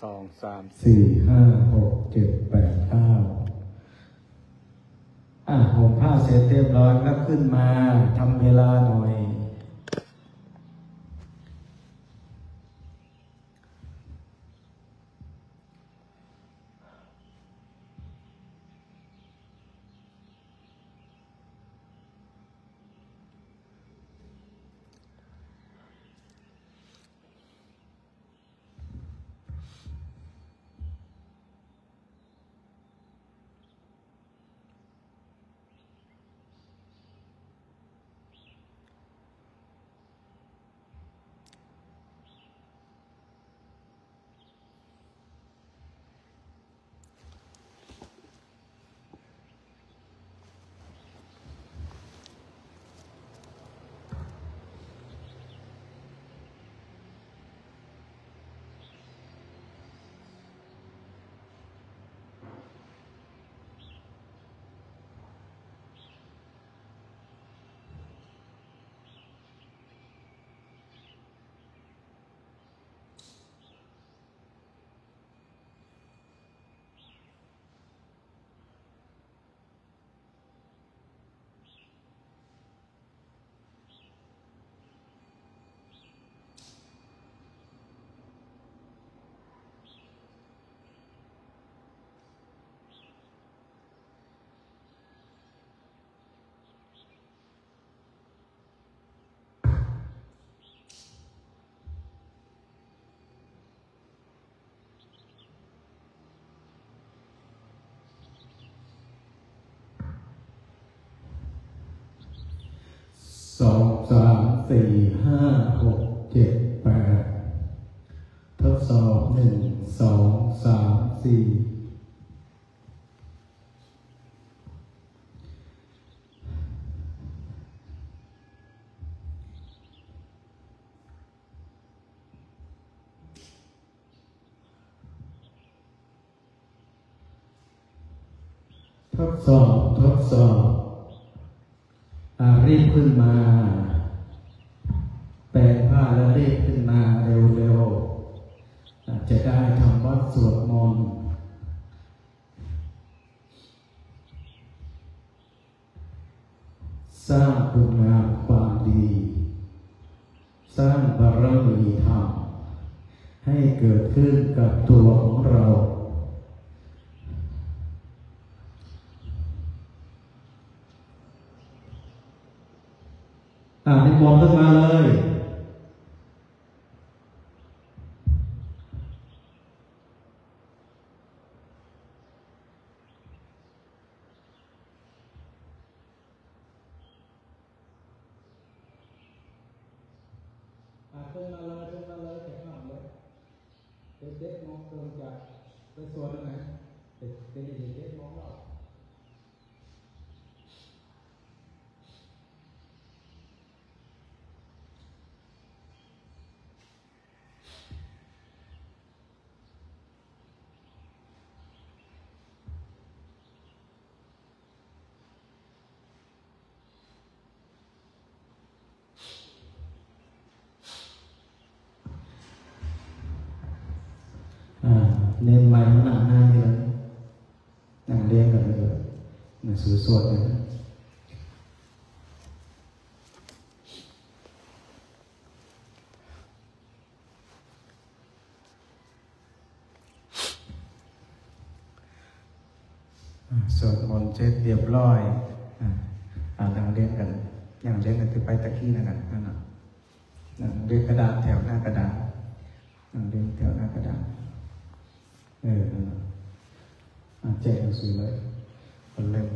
2 3 4 5 6 7 8 9ห่มผ้าเสร็จเรียบร้อยแล้วขึ้นมาทำเวลาหน่อย2 3 4 5 6 7 8ทดสอบ1 2 3 4ทดสอบรีบขึ้นมาแปรงผ้าแล้วรีบขึ้นมาเร็วๆจะได้ทำวัดสวดมนต์สร้างคุณงามความดีสร้างบารมีธรรมให้เกิดขึ้นกับตัวของเรานิมนต์ขึ้นมาเลยขึ้นมาเลยแขกหน่อยเลยเด็กๆมองเกินจากไปสวนไหนเด็กมองเราเน้นไม้หนักหน้าที่แล้วนั่งเรียนกันเลยหนังสือสวดเลยนะสวดมนต์เสร็จเรียบร้อยนั่งเรียนกันอย่างเรียนกันไปตะกี้นั่นนั่งเรียนกระดาษแถวหน้ากระดาษนั่งเรียนแถวหน้ากระดาษแจกหนังสือเลยคนเล่ม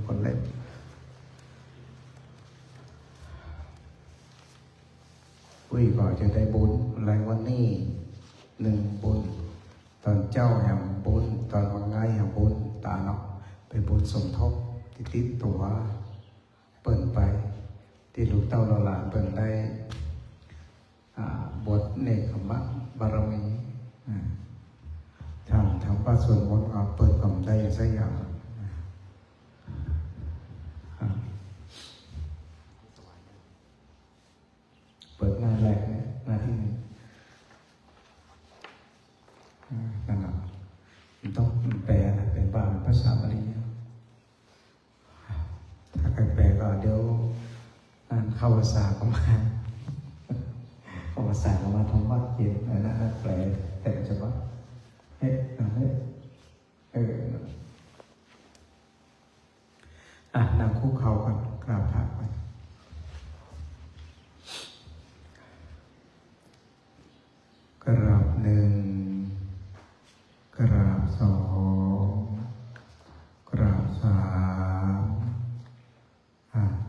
อุ้ยก่อนจะได้บุญอะไรวันนี้1บุญตอนเจ้าแห่งบุญตอนวันง่ายแห่งบุญตาเนาะเป็นบุญสมทบที่ติดตัวเปิดไปที่ลูกเต้าเราหลานเปิดได้บทเนกขมับารมีทำว่าส่วนมนต์เปิดกล่อมได้สักอย่างเปิดหน้าแรกหน้าที่1นั่นแหละ เข้าภาษาก็มาเข้าภาษาก็มาทำวัดเย็นนั่นแปลแต่จะว่าเฮ้นั่งคู่เขาก่อนกราบพระก่อนกราบหนึ่งกราบสองกราบสาม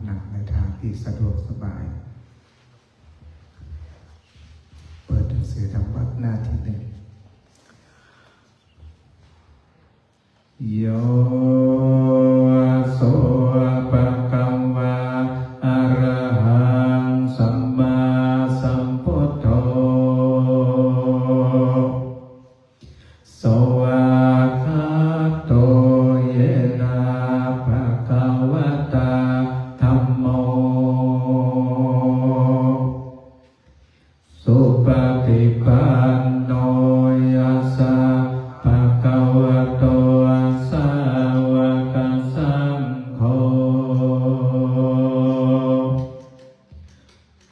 นั่งในทางที่สะดวกสบายเปิดหนังสือธรรมวัดหน้าที่หนึ่งโยโสภะคะวะอะระหังสัมมาสัมพุทโธสวากขาโตเยนะภะคะวะตาธัมโมสุปฏิปันโนยัสสะภะคะวะโตสาวกสังโฆ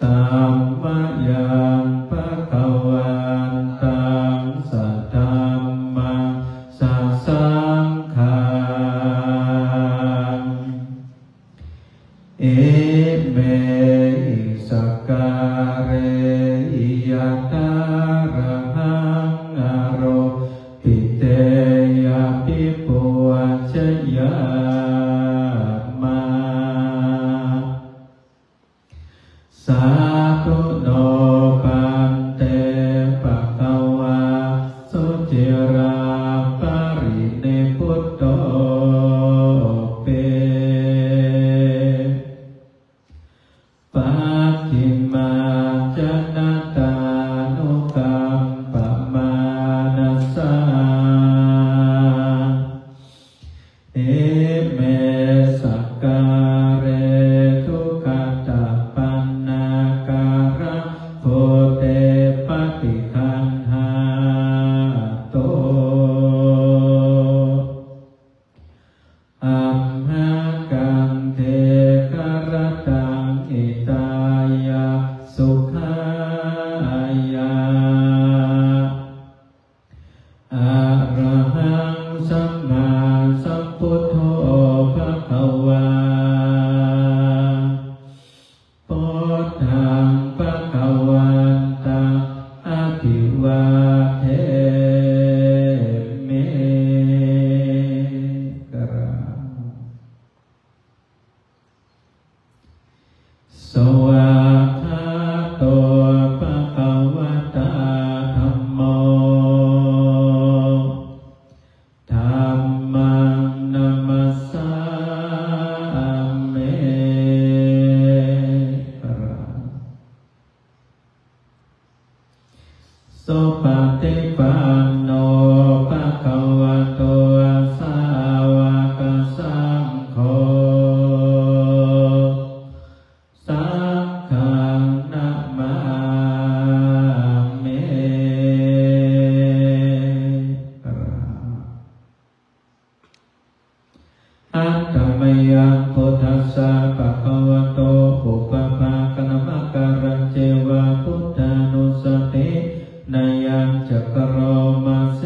ธัมมยังภะคะวันตังสัทธัมมังสัสสังฆังเอเมหิสักการะอิยตาระหังอโรปิเตยะปิปุวัชยามาสาธุโนปันเตภะคะวะสุจิราปริเนพุตโตเปปัจฉิมาจนะตานุกัมปมานัสสะเอเมสักการะทุกขตปันนาการะโพเตปฏิคันหาโตอัมหากังเทกรตังอิตายะสุขายาอะระหังสัมมาสัมพุทโธภะคะวาพุทธังภะคะวันตังอภิวาเทมิกราสวากขาโตภะคะวะตาธัมโมธัมมังนัมมัสสามิสุปฏิปันโนภะคะวะโตสาวกสังโฆสังฆังนะมามิอัตตมยังพุทธัสสะภะคะวะโตอุปภาคณมการังเจวะพุทธานุสตินายังจักโรมาเส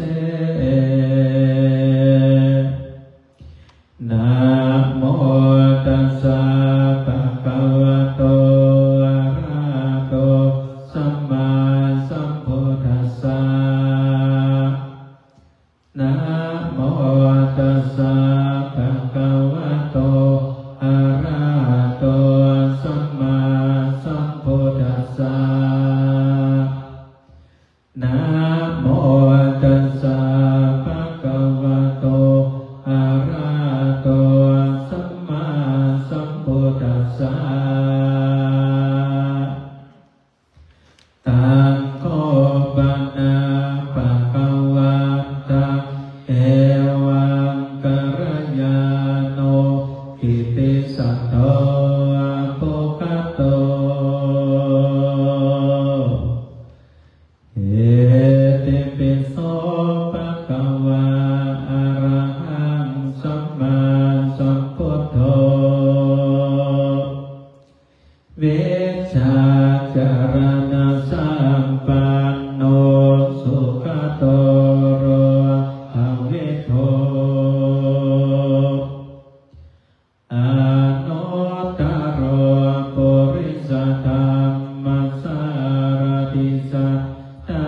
ปิสัทธา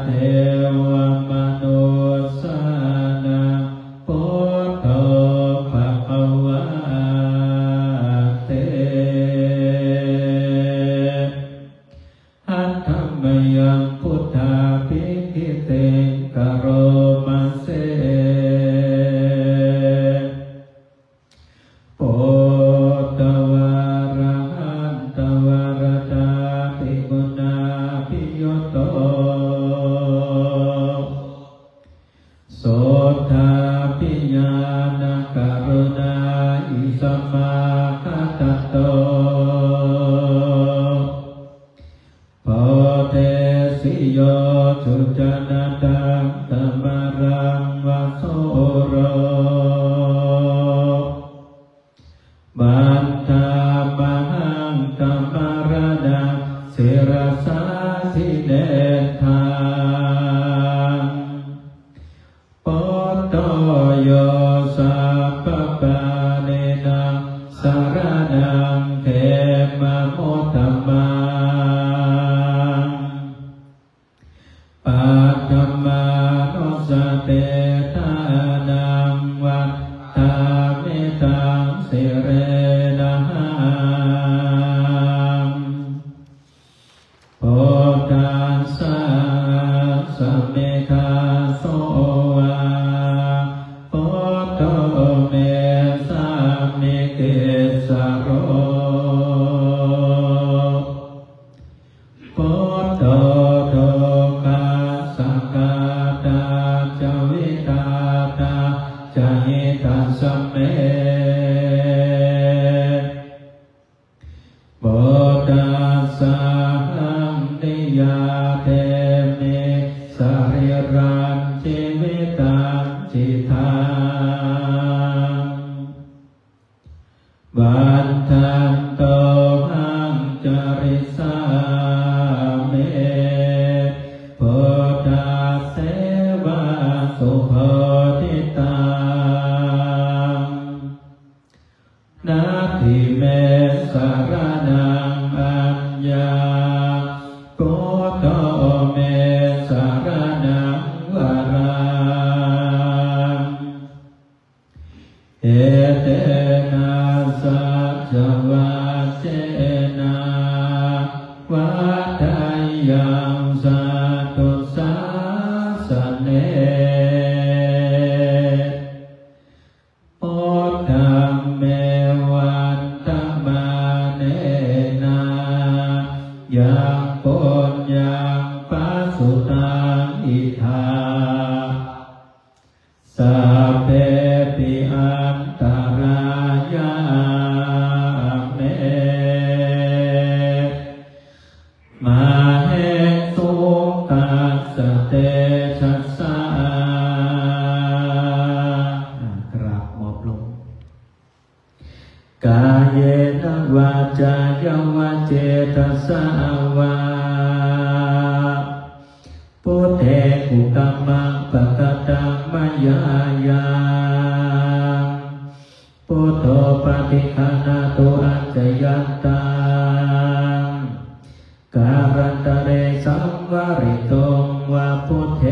เทวมนุสสานังพุทโธภควาเตหัตถมยังพุทธาภิคิเตกโรมาเสโปตวาระหันตวารตาภิกุณาภิโยโตโสทาภิญาณกรุณาอิสมาคตโตโพเทสิโยจุจนาตังตมรังวะโสโรบันทามหังกมารดังศิรสาธิเดทางโปโตโยสัพพปาเนนังสารนังเทมโมตมังปัตตมานุสเตทานังวัฏฏามิตังสิเรนะหังโพธัสสะสัมเมธาโสวาโพโตเมสามิเกสโรโพโตโทกัสสะกาตาจวิตาตาจหิตัสสะเมโพธัสสะหังนิยาเตเมสริรังชีวิตังจิตังบันทันโตหังจริสาเมโพธัสเสวะสุโพธิตังนาทิเมสารนังอัญญาโกโตเมสารนังวรังเอเตนะสัจวัจเจนะวัฏัยยังสัตุสาสเนโอตัมเมวันตมาเนนายังปุญญังปัสสุตังอิทาสัพเพปิอันตรายาเมมาเหตุตัสสะเตชัสสะกราบหมอบลงกายเยนวาจายวาเจตสาวาพุทเทกุกัมมังปะกตังมายายาพุทโธปฏิฆานาโตอัจจยันตังการันตเรสัมวาริโตวะพุทเท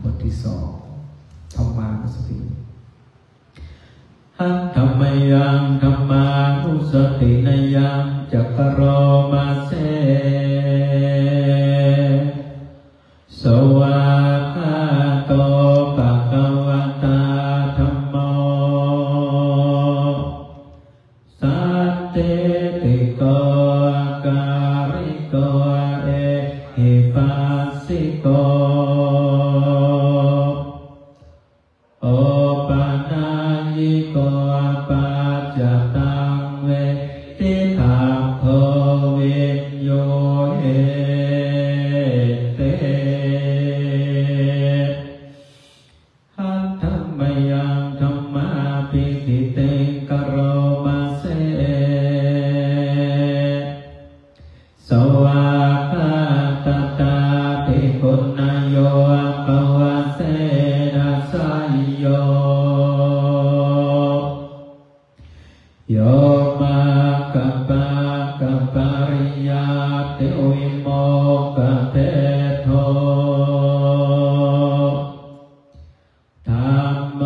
บทที่สองธรรมานุสติหังธรรมยังธรรมานุสตินยังจักโรมาเสสวากาโตภควตาธัมโมสันติติโกการิโกเอหิปัสสิโกโอปานายิโกปัจจตังเวทิทังโพวิญโยเอเตหัตถมยังธัมมาภิคิเตกโรมาเส กัปปะกัปปริยาติวิโมกขเทโทธัมโม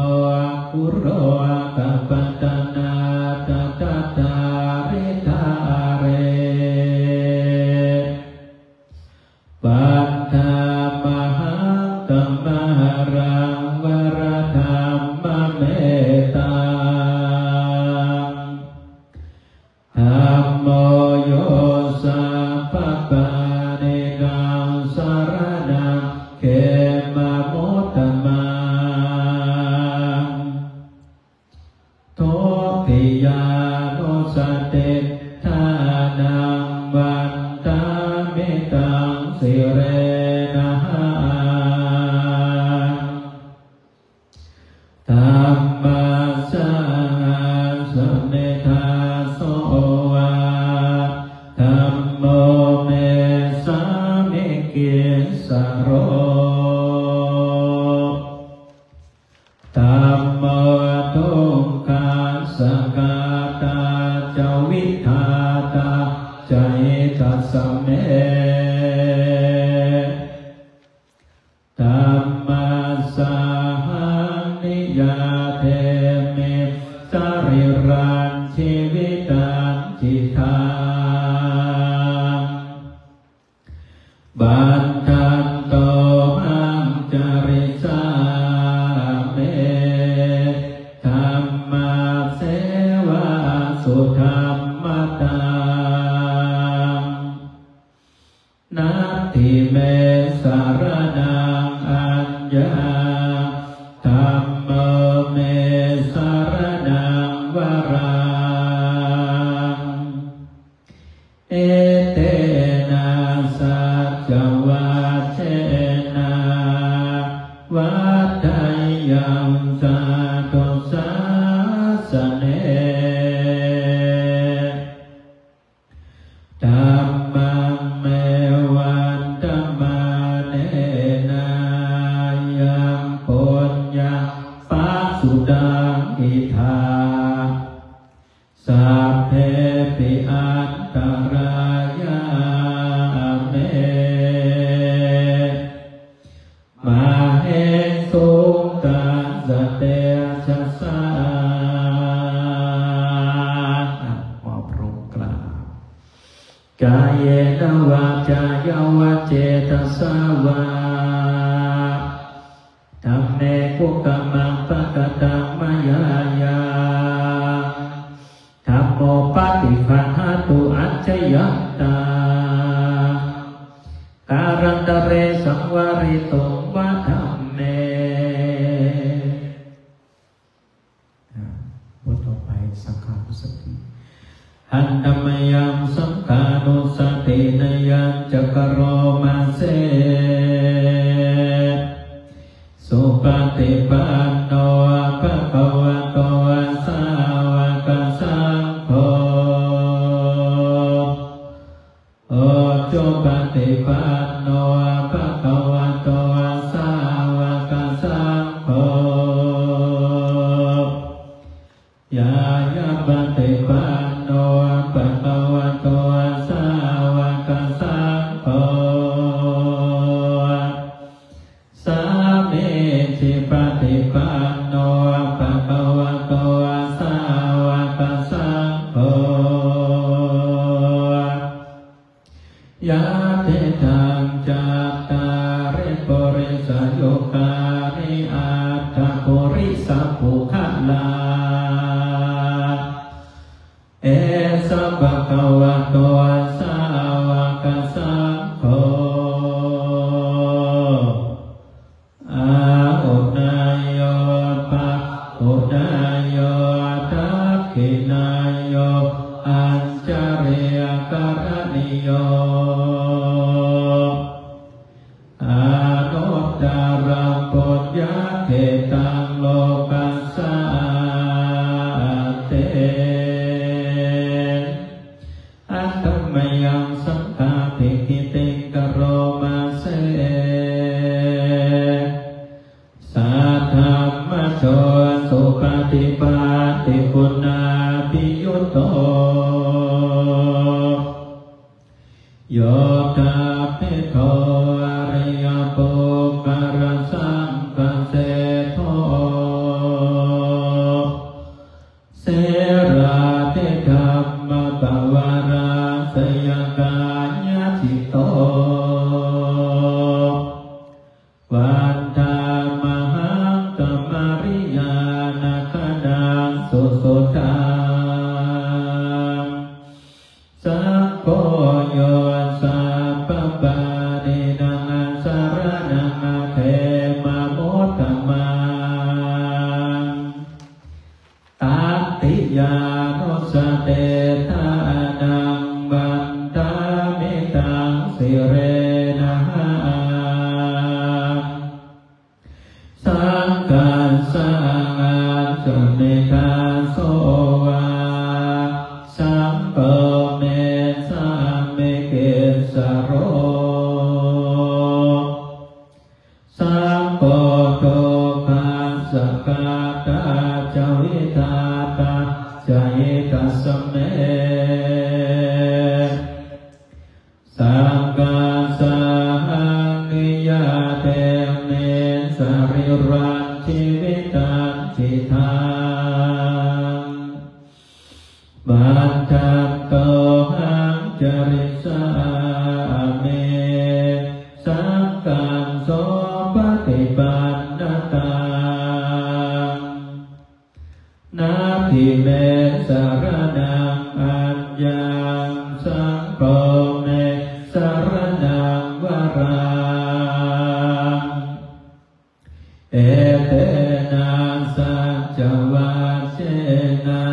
กุโรกัปปตนาตตตาริธาเรปัฏฐามหังกัมมหรังวรธัมมเมตังธัมโมโยสัพพปานิกังสรณังเขมะมุตตมังทุติยานุสติทานังวันตามิตังสิเรนะหังธัมมัสสะสเมธาโสวะธัมโมเมสามิกิสโรธัมโมทุกขัสสะกาตาจวิทาตาใจตัสสะเมธัมมัสสะหังนิยาเทมิสริรันชีวิตังจิตังบันทันโตหังจริสาเมธัมมาเสวะสุธัมมตังนาทิเมสารนังอัญญาธัมโมเมสารนังวรังเอเตนะสัจวัชเชนะวัฏฏัยยังสาธุสาสเนธัมมังเมวันธัมมาเนนะยังปุญญาปัสสุดังอิทาสัพเพปิอัตตรายาเมมาเหสุตัสสะเตชะสาขอพระองค์กล่าวกายเยนวาจายวะเจตสาวาธัมเมกุกะมังปะกะตังมายายาธัมโมปฏิภาหะตุอัจฉยัตตาการันตเรสังวาริโตวะธัมเมบทต่อไปสังฆานุสติหันธรรมยังสังฆานุสตินยังจักโรมาเสสุปฏิปันโนภะคะวะโตสาวกสังโฆโอจุปฏิปันโนภะคะวะโตสาวกสังโฆยายาปฏิปันโนภะคะวะโตสาวกสังโฆสามิจิปฏิปันโนภะคะวะโตสาวกสังโฆยะติทังจัตตาริปุริสโยคานิอัตถปุริสปุคลาเอสะภะคะวะโตสาวกสังโฆอาหุนายโยปะหุนายโยทักขินายโยอัญจเริยการณิโยอานุตตรังปุญญาเขตังโลกัสสะเตอัตตมยังสังฆาภิกิติกโรมาเสสัทธัมมโชสุปฏิปาติปุณาภิยุตโต โยตาภิโตอริยปุคคลสังฆเสโทเสราธิธัมมปวาราสยกายทิโตวันธามหังกัมมริยานาคนังสุสุตังสังโฆโยสัพพปารินังสารนังเทมโมทธมังตัตติยานุสเตทานังบันทามิตังสิเรนะสังฆัสสะสุนิคาโสวาสัมปเมสัมมิเกสโรสัมโพโตคัสสะกาตาจวิตาตาจยิตัสสเมสังฆัสสะนิยาเตเมสริรันชีวิตันจิตังบันทังโตหังจริสาเมสังฆังโสปฏิปันนตังนาทิเมสารนังอัญญังสังโฆเมสารนังวรังเอเตนะสัจจวัชเชนะ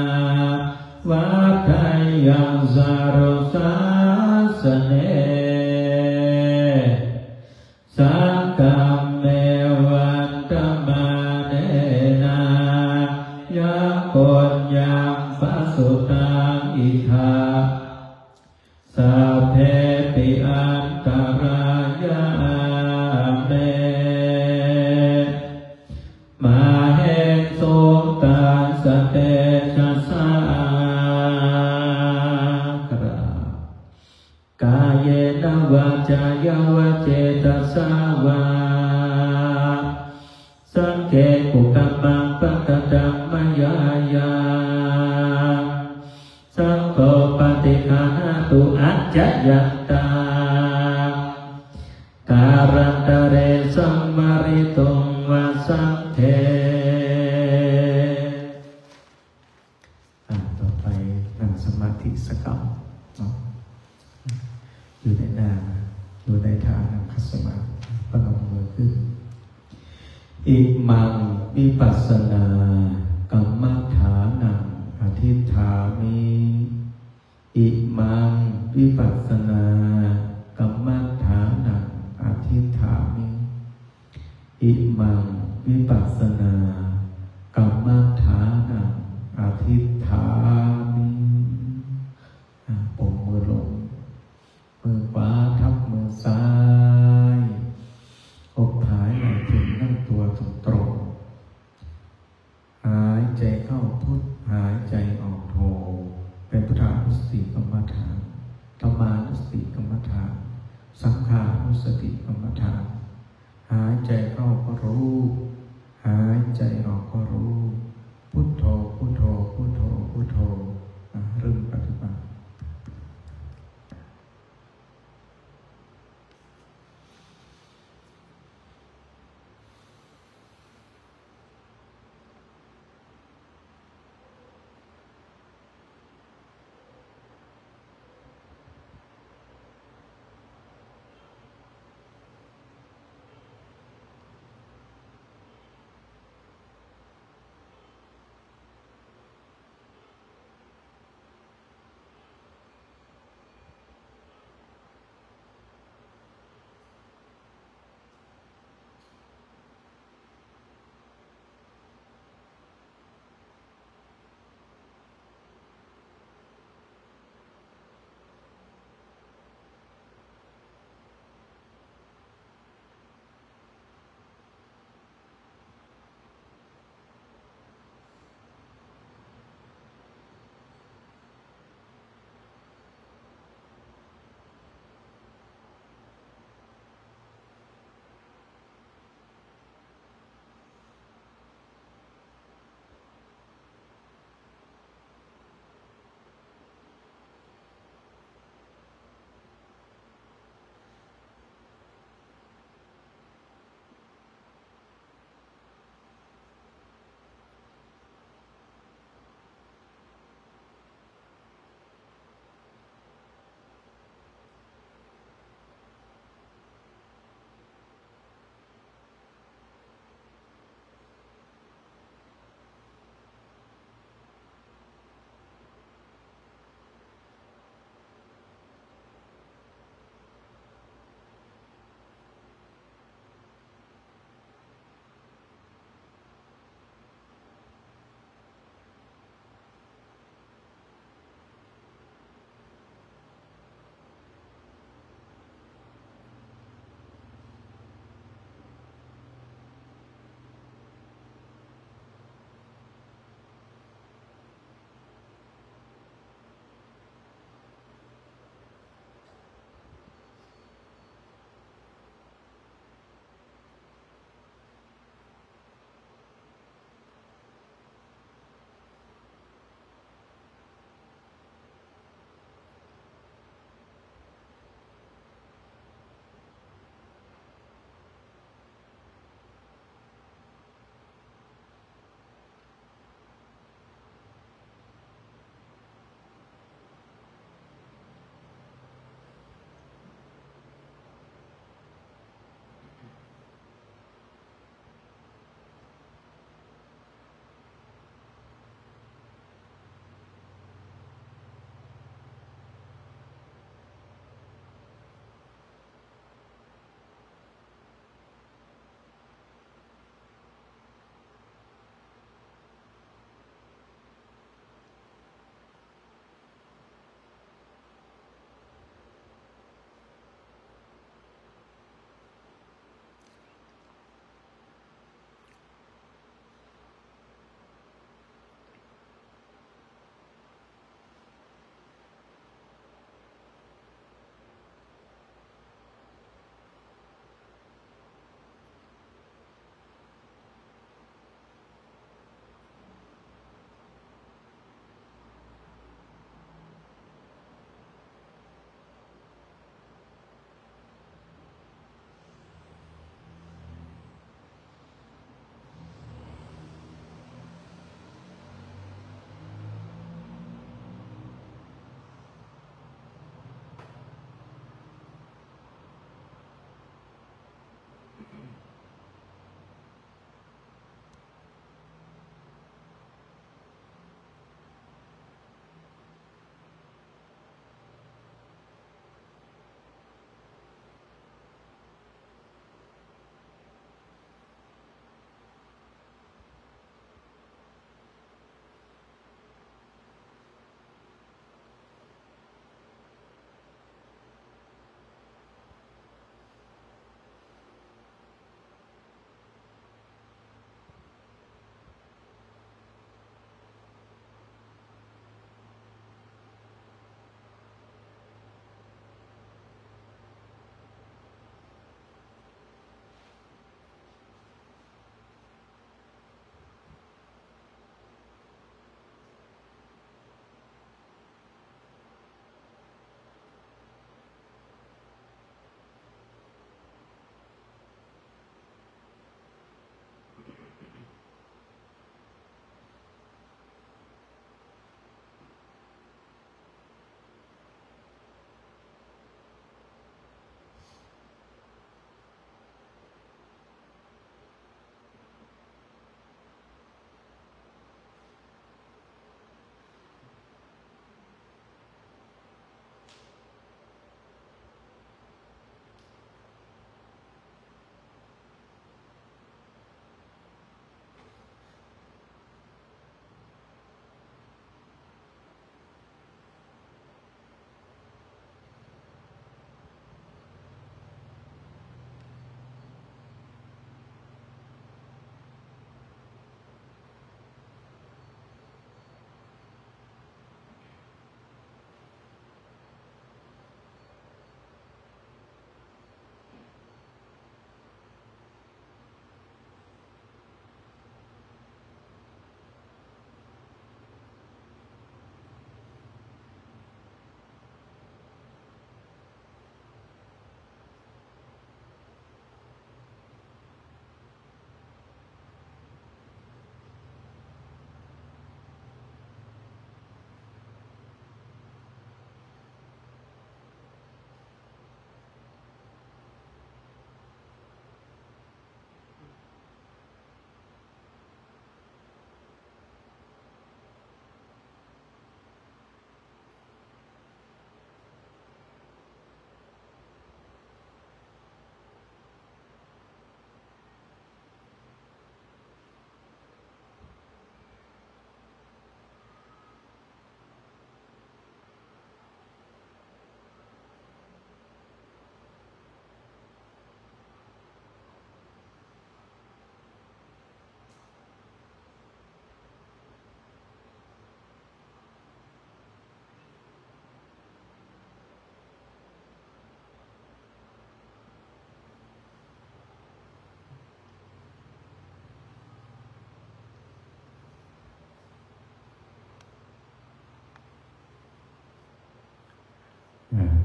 วัฏฏัยยังสารุสาสเนสังฆัมเมวันตมาเนนะยังปุญญังปัสสุตังอิทาสัพเพปิอันตรายาเมมาเหสุตัสสะเตชะสากรา กายเยนวาจายวเจตสาวาสังเกตุกัมมังปัตตัมมยายาสังโฆปฏิฆานาตุอัจจยัตตาการันตเรสัมมาริตุงวาสังเทต่อไปนั่งสมาธิสักก่อนเนาะอยู่ในนาอยู่ในท่านั่งคัสมาธิประนมมือขึ้นอิมังวิปัสสนากัมมัฏฐานังอธิฏฐามิอิมังวิปัสสนากัมมัฏฐานังอธิฏฐามิอิมังวิปัสสนากัมมัฏฐานังอธิฏฐามิปมมือลงมือขวาทับมือซ้ายอกผายไหลถึงนั่งตัวตรงๆหายใจเข้าพุทหายใจออกโทเป็นพุทธานุสติกรรมฐานธัมมานุสติกรรมฐานสังขานุสติกรรมฐานหายใจเข้าก็รู้หายใจออกก็รู้พุทโธพุทโธพุทโธพุทโธเริ่มปฏิบัติ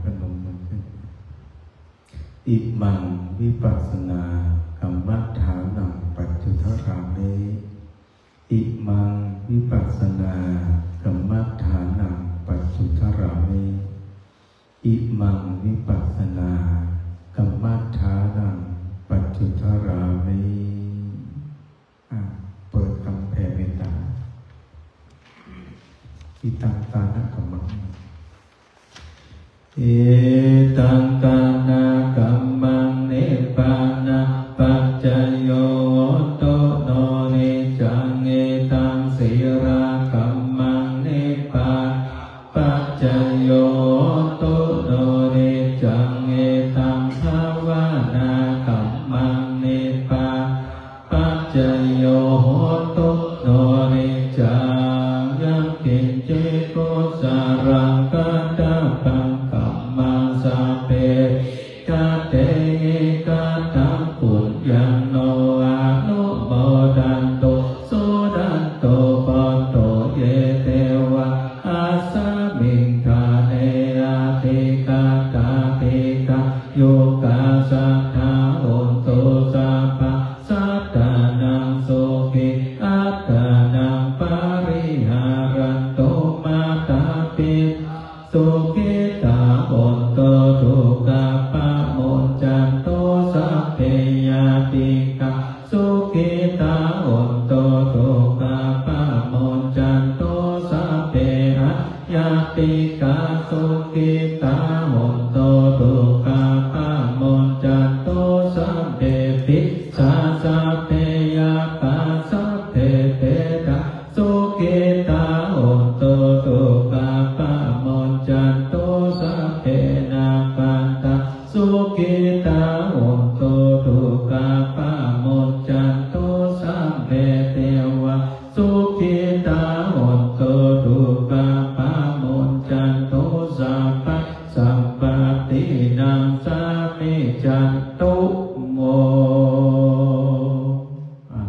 พนมมือขึ้นอิมังวิปัสสนากรรมฐานังปัจจุทรามิอิมังวิปัสสนากรรมฐานังปัจจุทรามิอิมังวิปัสสนากรรมฐานังปัจจุทรามิเปิดคำแผ่เมตตาอิตังตานะกัมมังเอตังกานากัมมังเนปานะปัจจโยโตโนนิจังเอตังสีรากัมมังเนปาปัจจโยโตโนนิจังเอตังภาวนากัมมังเนปาปัจจโยโตโนนิจังยังกินเจโกสารังกัตตาปังกัมมังสาเปกาเตกาตังปุญญังโนอานุโมดันโตสุดันโตปันโตเยเตวะอาสามิงคาเนอาติกาตาติกาโยกาสัทธาโอนโตสัพพะสัตตานังโสภิอัตตานังปาริหารันโตมาตาปิสุขิตาโอนโตทุกาปะโมนจันโตสัพเพยาติกาสุขิตาโอนโตทุกาปะโมนจันโตสัพเพยาติกาสุขิตาโอนโตทุกาปะโมนจันโตสัพเพปิสาสัพเพยาปะสัพเพเตตาสุขิตาโอนโตทุกาปะโมนจันโตสัพเพนาคันตาสุขิตาโอนโตทุกาปะโมนจันโตสัพเพเทวะสุขิตาโอนโตทุกาปะโมนจันโตสัพพะสัมปตินังสามิจันตุโม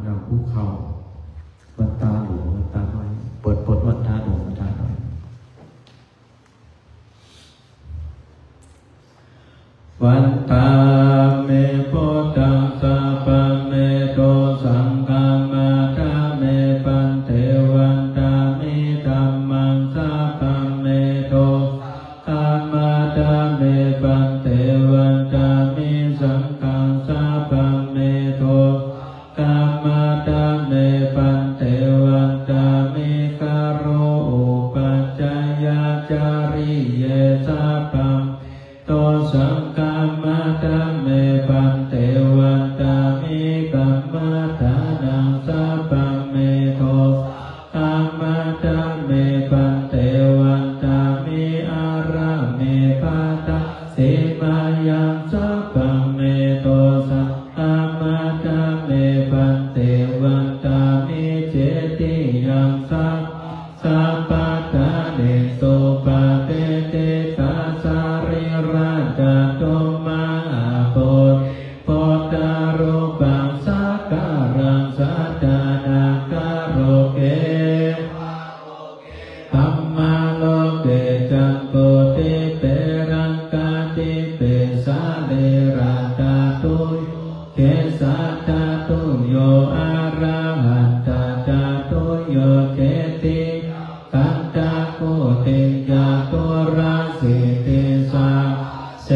เราภูเขาวัดตาหลวงวัดตาน้อยเปิดบทวัดตาหลวงวัดตาน้อยวันตาเมโพธังสัพพะเมโตสังฆามาตาเมปันเทวันตามิธัมมังสัพพะเมโตอามาตาเมปันเทวันตามิสังฆังสัพพะเมโตกามาตาเมปันเทวันตามิคารโรอุปัจจยาจาริเยสัพพะโตสังฆามาตาเมปันเทวันตามิกัมมาตานังสัพพะเมโตอามาตาเมปันเทวันตามิอาราเมปัตตาเสมายังสัพพะเมโตสัพอามาตาเมปันเทวันตามิเจติยังสัพสัพพะทาเนโสปะเตเตกาสาริราชโตมาโพโพตารุปังสักการังสัตตานาคาโรเกธัมมาโลเกจังโกติเปรังกาติเปสาเลราตาตุเกสัตตาตุโยอาราหันตาตาตุโยเกติคันตาโกติยาตุราสิติสาเส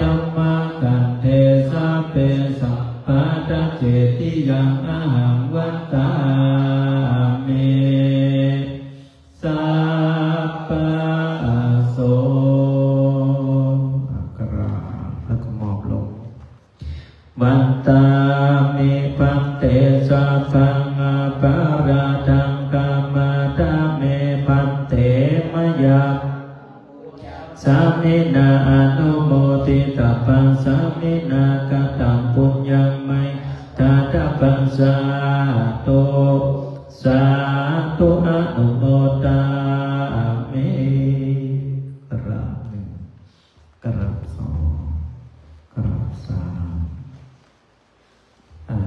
ธัมมากันเทสาเปสัพพะตะเจติยังอาหังวัตตามิสัพพะโสกราบแล้วก็มอบลงวันตามิปันเตสัพพังอปาราทังกามาตาเมปันเตมยาสามินาอนุโมทิตาปังสามินากตังปุญญังไมตาตาปังสาธุสาธุอนุโมทามิกราบหนึ่งกราบสองกราบสาม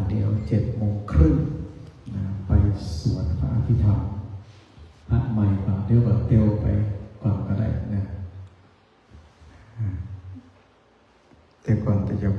เดี๋ยว7:30ไปสวดพระอภิธรรมพระใหม่ก่อนเดี๋ยวแบบเตียวไปก่อนก็ได้นะ แต่ก่อนแต่จะ